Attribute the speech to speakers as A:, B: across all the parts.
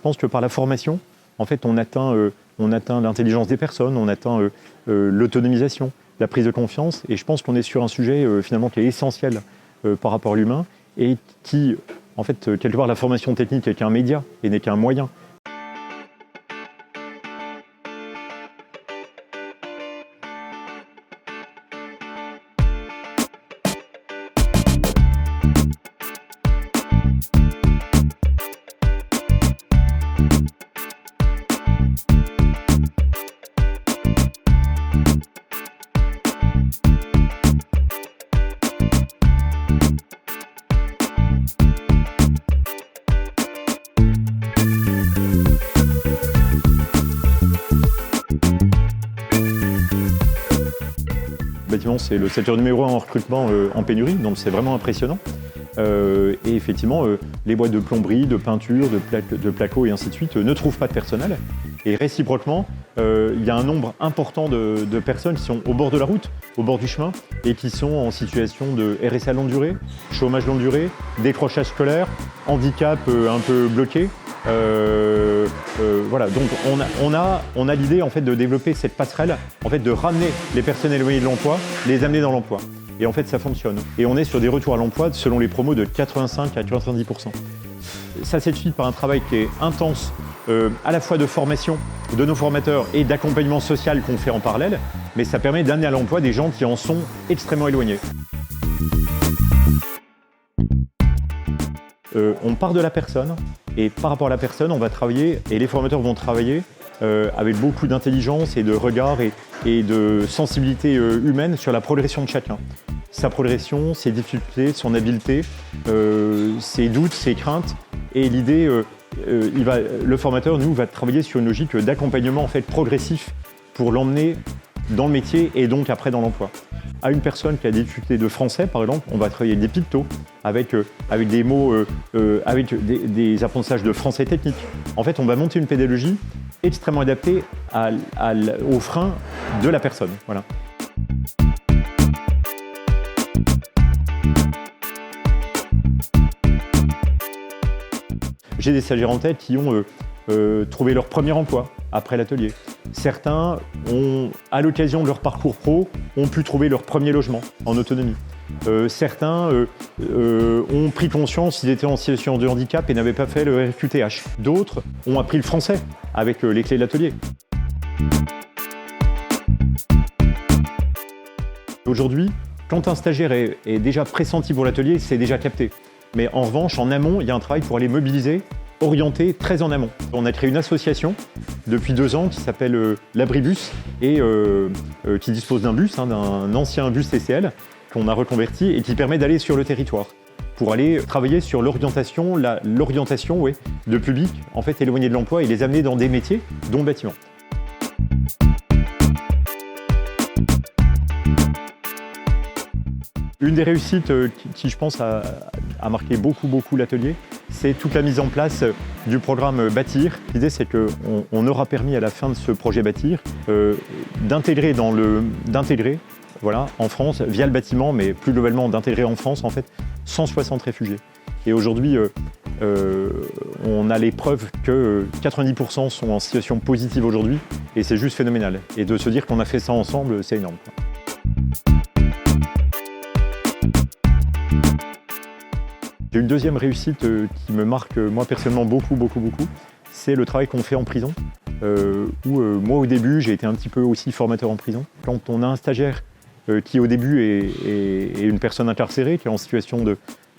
A: pense que par la formation, en fait, on atteint l'intelligence des personnes, on atteint l'autonomisation, la prise de confiance. Et je pense qu'on est sur un sujet finalement qui est essentiel par rapport à l'humain et qui, en fait, quelque part, la formation technique n'est qu'un média et n'est qu'un moyen. Bâtiment, c'est le secteur numéro 1 en recrutement en pénurie, donc c'est vraiment impressionnant. Et effectivement, les boîtes de plomberie, de peinture, de placo et ainsi de suite ne trouvent pas de personnel. Et réciproquement, il y a un nombre important de personnes qui sont au bord de la route, au bord du chemin, et qui sont en situation de RSA longue durée, chômage longue durée, décrochage scolaire, handicap un peu bloqué. Voilà, donc on a l'idée en fait de développer cette passerelle, en fait de ramener les personnes éloignées de l'emploi, les amener dans l'emploi. Et en fait ça fonctionne. Et on est sur des retours à l'emploi selon les promos de 85 à 90%. Ça s'explique par un travail qui est intense, à la fois de formation de nos formateurs et d'accompagnement social qu'on fait en parallèle, mais ça permet d'amener à l'emploi des gens qui en sont extrêmement éloignés. On part de la personne et par rapport à la personne, on va travailler et les formateurs vont travailler avec beaucoup d'intelligence et de regard et de sensibilité humaine sur la progression de chacun. Sa progression, ses difficultés, son habileté, ses doutes, ses craintes. Et l'idée, le formateur, nous, va travailler sur une logique d'accompagnement en fait, progressif pour l'emmener dans le métier et donc après dans l'emploi. À une personne qui a des difficultés de français, par exemple, on va travailler des pictos avec des mots, avec des apprentissages de français technique. En fait, on va monter une pédagogie extrêmement adaptée aux freins de la personne. Voilà. J'ai des stagiaires en tête qui ont trouvé leur premier emploi après l'atelier. Certains, à l'occasion de leur parcours pro, ont pu trouver leur premier logement en autonomie. Certains ont pris conscience qu'ils étaient en situation de handicap et n'avaient pas fait le RQTH. D'autres ont appris le français avec les clés de l'atelier. Aujourd'hui, quand un stagiaire est déjà pressenti pour l'atelier, c'est déjà capté. Mais en revanche, en amont, il y a un travail pour les mobiliser, orientés très en amont. On a créé une association depuis 2 ans qui s'appelle l'Abribus et qui dispose d'un bus, d'un ancien bus TCL qu'on a reconverti et qui permet d'aller sur le territoire pour aller travailler sur l'orientation de public en fait éloignés de l'emploi et les amener dans des métiers, dont le bâtiment. Une des réussites qui, je pense, a marqué beaucoup l'atelier, c'est toute la mise en place du programme Bâtir. L'idée, c'est qu'on aura permis à la fin de ce projet Bâtir d'intégrer en France, via le bâtiment, mais plus globalement d'intégrer en France, en fait, 160 réfugiés. Et aujourd'hui, on a les preuves que 90% sont en situation positive aujourd'hui, et c'est juste phénoménal. Et de se dire qu'on a fait ça ensemble, c'est énorme. J'ai une deuxième réussite qui me marque moi personnellement beaucoup, c'est le travail qu'on fait en prison, où moi au début j'ai été un petit peu aussi formateur en prison. Quand on a un stagiaire qui au début est une personne incarcérée, qui est en situation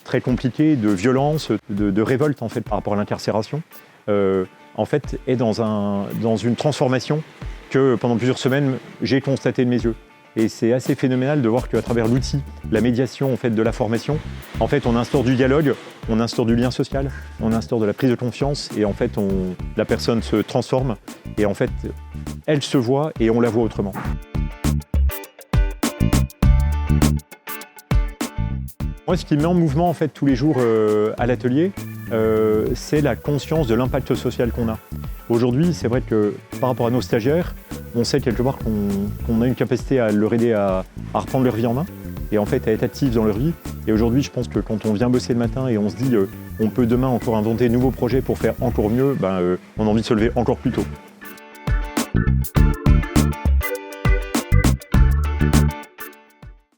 A: très compliquée, de violence, de révolte en fait par rapport à l'incarcération, en fait est dans une transformation que pendant plusieurs semaines j'ai constatée de mes yeux. Et c'est assez phénoménal de voir qu'à travers l'outil, la médiation en fait, de la formation, en fait, on instaure du dialogue, on instaure du lien social, on instaure de la prise de confiance et en fait, la personne se transforme et en fait, elle se voit et on la voit autrement. Moi, ce qui me met en mouvement en fait, tous les jours à l'atelier, c'est la conscience de l'impact social qu'on a. Aujourd'hui, c'est vrai que par rapport à nos stagiaires, on sait quelque part qu'on a une capacité à leur aider à reprendre leur vie en main et en fait à être actifs dans leur vie. Et aujourd'hui, je pense que quand on vient bosser le matin et on se dit on peut demain encore inventer de nouveaux projets pour faire encore mieux, on a envie de se lever encore plus tôt.